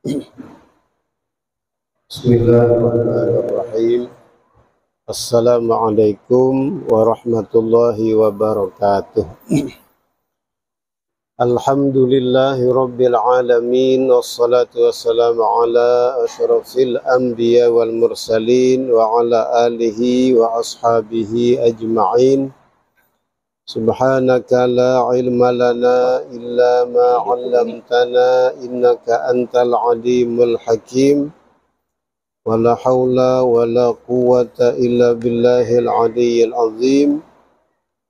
Bismillahirrahmanirrahim. Assalamualaikum warahmatullahi wabarakatuh. Alhamdulillahi rabbil alamin, wassalatu wassalamu ala asyrafil anbiya wal mursalin wa ala alihi wa ashabihi ajma'in. Subhanaka la ilma lana illa ma 'allamtana innaka antal alimul hakim. Wala haula wala quwwata illa billahil aliyyil azim.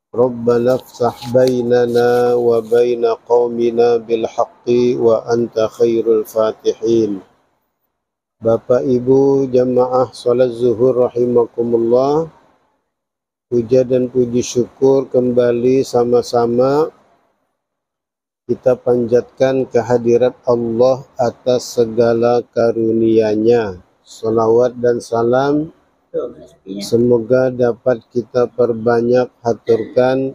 Rabbana iftah bainana wa baina qaumina bil haqqi wa anta khairul fatihin. Bapak Ibu jamaah salat zuhur rahimakumullah, puja dan puji syukur kembali sama-sama kita panjatkan kehadirat Allah atas segala karunia-Nya. Salawat dan salam semoga dapat kita perbanyak haturkan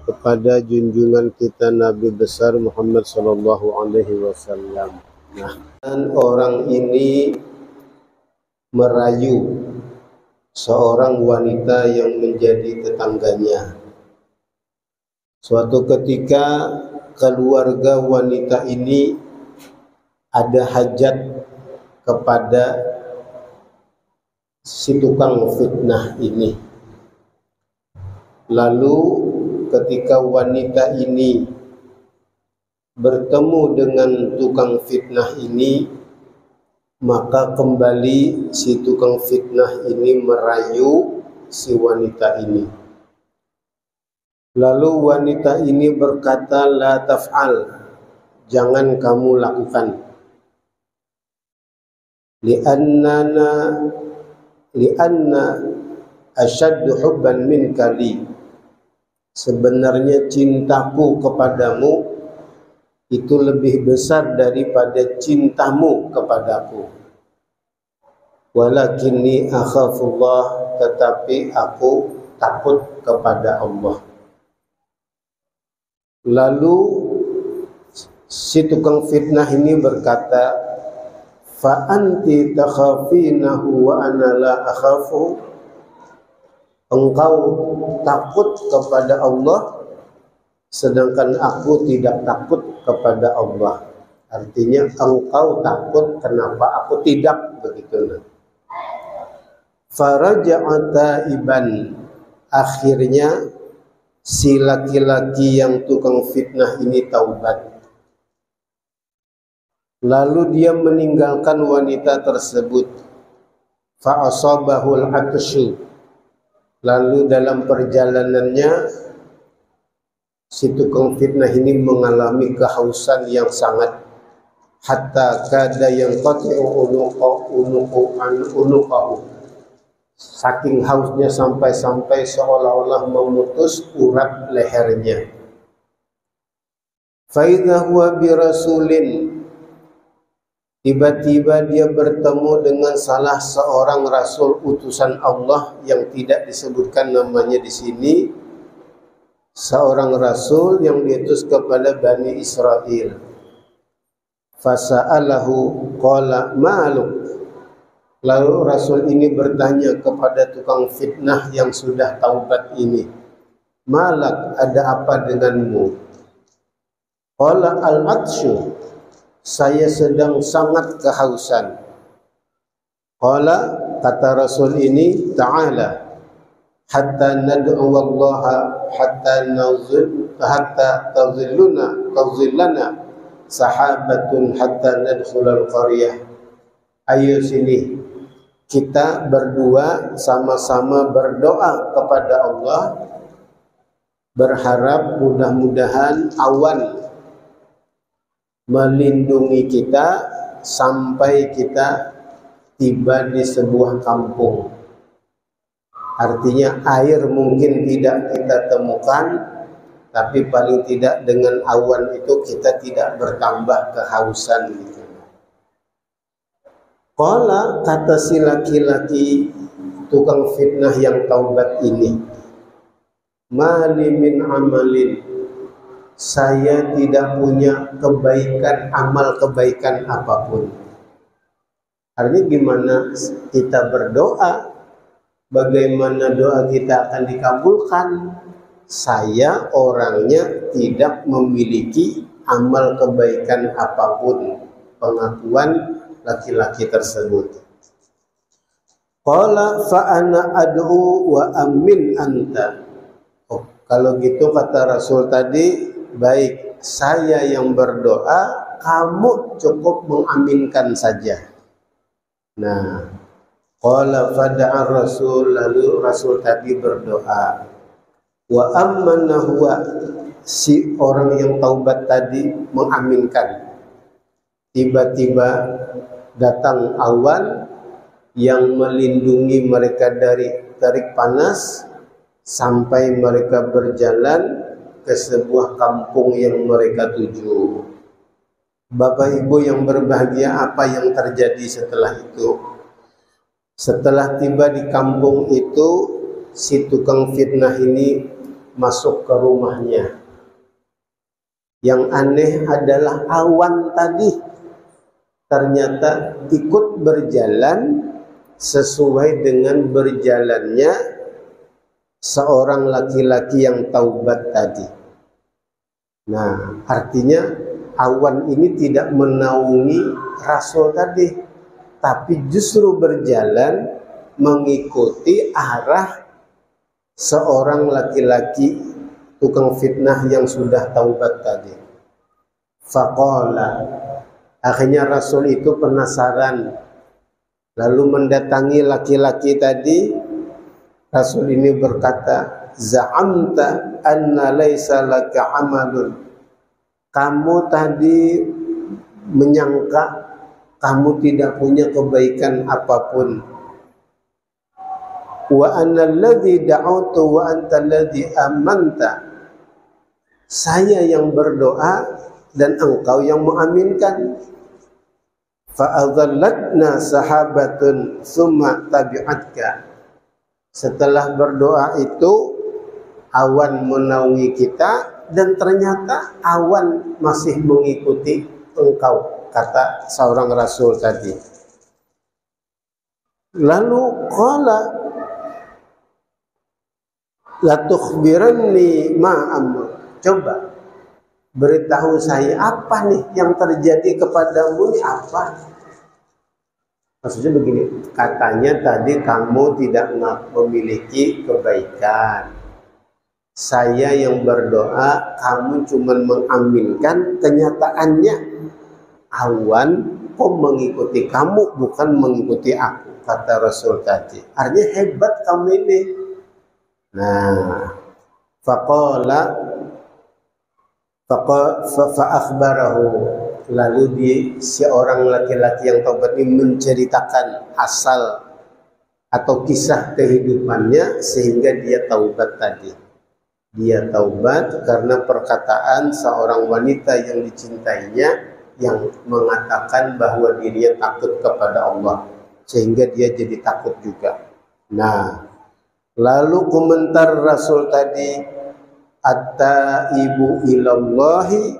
kepada junjungan kita Nabi besar Muhammad sallallahu alaihi wasallam. Dan orang ini merayu seorang wanita yang menjadi tetangganya. Suatu ketika keluarga wanita ini ada hajat kepada si tukang fitnah ini. Lalu ketika wanita ini bertemu dengan tukang fitnah ini, maka kembali si tukang fitnah ini merayu si wanita ini. Lalu wanita ini berkata, la taf'al, jangan kamu lakukan. Lianna asyaddu hubban minka li, sebenarnya cintaku kepadamu itu lebih besar daripada cintamu kepadaku. Walakinni akhafullah, tetapi aku takut kepada Allah. Lalu si tukang fitnah ini berkata, fa anti takhafinahu wa ana la akhafu, engkau takut kepada Allah sedangkan aku tidak takut kepada Allah. Artinya engkau takut, kenapa aku tidak, begitu. Faraja'a taiban, akhirnya si laki-laki yang tukang fitnah ini taubat. Lalu dia meninggalkan wanita tersebut. Fa'asabahul atsyu, lalu dalam perjalanannya si tukang fitnah ini mengalami kehausan yang sangat, hatta kada yang qati'u unuqahu, saking hausnya sampai-sampai seolah-olah memutus urat lehernya. Fa idza huwa bi rasulin, tiba-tiba dia bertemu dengan salah seorang rasul utusan Allah yang tidak disebutkan namanya di sini. Seorang rasul yang diutus kepada Bani Israel. Fasa'alahu qala ma'aluk, lalu rasul ini bertanya kepada tukang fitnah yang sudah taubat ini, malak, ada apa denganmu? Qala al-atsyu, saya sedang sangat kehausan. Qala, kata rasul ini, ta'ala hatta nad'u wallaha hatta tazillana sahabatun hatta nadkhulal qaryah. Ayo sini, kita berdua sama-sama berdoa kepada Allah, berharap mudah-mudahan awan melindungi kita sampai kita tiba di sebuah kampung. Artinya air mungkin tidak kita temukan, tapi paling tidak dengan awan itu kita tidak bertambah kehausan gitu. Qala, kata si laki-laki tukang fitnah yang taubat ini, mali min amalin, saya tidak punya kebaikan, amal kebaikan apapun. Artinya gimana kita berdoa, bagaimana doa kita akan dikabulkan? Saya orangnya tidak memiliki amal kebaikan apapun, pengakuan laki-laki tersebut. Qala fa ana ad'u wa amin anta. Oh, kalau gitu kata Rasul tadi, baik saya yang berdoa, kamu cukup mengaminkan saja. Nah, qala fada'a Rasul, lalu Rasul tadi berdoa. Wa amana huwa, si orang yang taubat tadi mengaminkan. Tiba-tiba datang awan yang melindungi mereka dari terik panas sampai mereka berjalan ke sebuah kampung yang mereka tuju. Bapak Ibu yang berbahagia, apa yang terjadi setelah itu? Setelah tiba di kampung itu, si tukang fitnah ini masuk ke rumahnya. Yang aneh adalah awan tadi ternyata ikut berjalan sesuai dengan berjalannya seorang laki-laki yang taubat tadi. Nah, artinya awan ini tidak menaungi Rasul tadi, tapi justru berjalan mengikuti arah seorang laki-laki tukang fitnah yang sudah taubat tadi. Faqala, akhirnya Rasul itu penasaran, lalu mendatangi laki-laki tadi. Rasul ini berkata, za'amta anna laisa laka amalun. Kamu tadi menyangka kamu tidak punya kebaikan apapun. Wa anna alladhi da'utu wa anta alladhi amanta. Saya yang berdoa dan engkau yang mengaminkan. Fa'adhallatna sahabatun summa tabi'atka. Setelah berdoa itu awan menaungi kita dan ternyata awan masih mengikuti engkau, kata seorang Rasul tadi. Lalu qala la tukhbiranni ma amr. Coba beritahu saya apa nih yang terjadi kepadamu ini apa? Maksudnya begini, katanya tadi kamu tidak memiliki kebaikan. Saya yang berdoa, kamu cuma mengaminkan, kenyataannya awan kok mengikuti kamu bukan mengikuti aku, kata Rasul tadi. Artinya hebat kamu ini. Nah, faqala fa'akhbarahu, lalu si orang laki-laki yang taubat ini menceritakan asal atau kisah kehidupannya sehingga dia taubat tadi. Dia taubat karena perkataan seorang wanita yang dicintainya yang mengatakan bahwa dirinya takut kepada Allah, sehingga dia jadi takut juga. Nah, lalu komentar Rasul tadi, at-taibu ilallahi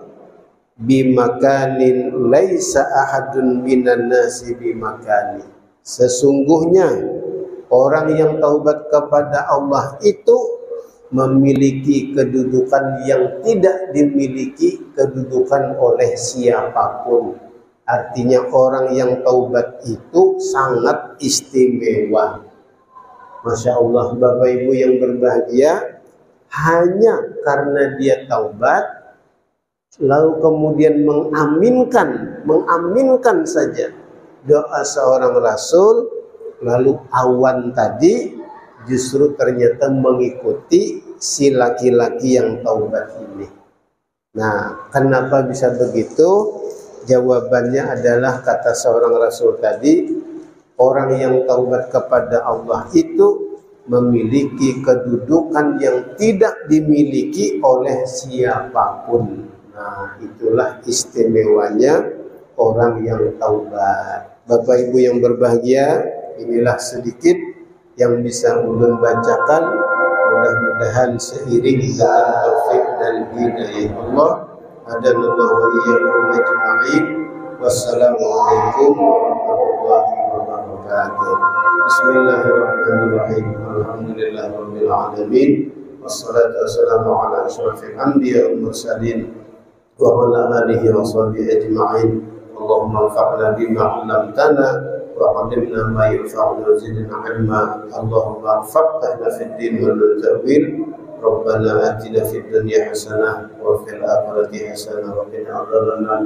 bimakanin laisa ahadun minan nasi bimakani. Sesungguhnya orang yang taubat kepada Allah itu memiliki kedudukan yang tidak dimiliki kedudukan oleh siapapun. Artinya orang yang taubat itu sangat istimewa. Masya Allah, Bapak Ibu yang berbahagia, hanya karena dia taubat lalu kemudian mengaminkan saja doa seorang Rasul, lalu awan tadi justru ternyata mengikuti si laki-laki yang taubat ini. Nah, kenapa bisa begitu? Jawabannya adalah kata seorang Rasul tadi, orang yang taubat kepada Allah itu memiliki kedudukan yang tidak dimiliki oleh siapapun. Nah, itulah istimewanya orang yang taubat. Bapak Ibu yang berbahagia, inilah sedikit yang bisa ulun bacakan. Mudah-mudahan seiring dengan taufik dan al-hidayah. Allah hadanallahu wa iyyakum ajma'in. Wassalamualaikum warahmatullahi wabarakatuh. Bismillahirrahmanirrahim. Alhamdulillahirabbil alamin. Wassalatu wassalamu ala asyrafil anbiya'i wal mursalin wa ala alihi wa sahbihi ajma'in. Allahumma anfa'na bima 'allamtana wa 'allimna ma yanfa'una wa zidna 'ilma. Allahumma faqihna fid din wal ta'wil. Rabbana atina fid dunya hasanah wa fil akhirati hasanah wa qina adzabannar.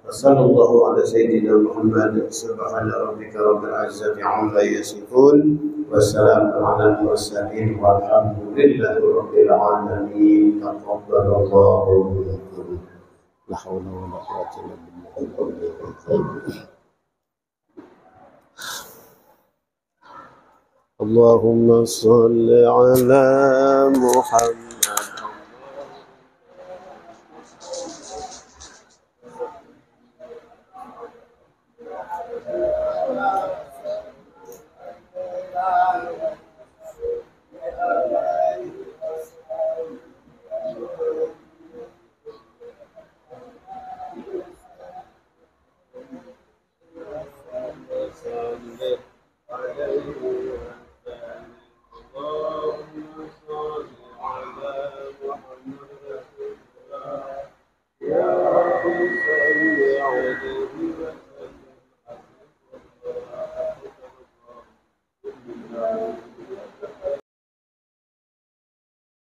Wassallallahu ala sayyidina Muhammad. Subhana rabbika rabbil izzati 'amma yasifun. Wassalamu ala al-mursalin walhamdulillahi rabbil alamin. Taqabbalallahu minkum. La haula wala quwwata illa billah. Allahumma shalli ala Muhammad. Ya Rabbi salli alaihi wa sallam.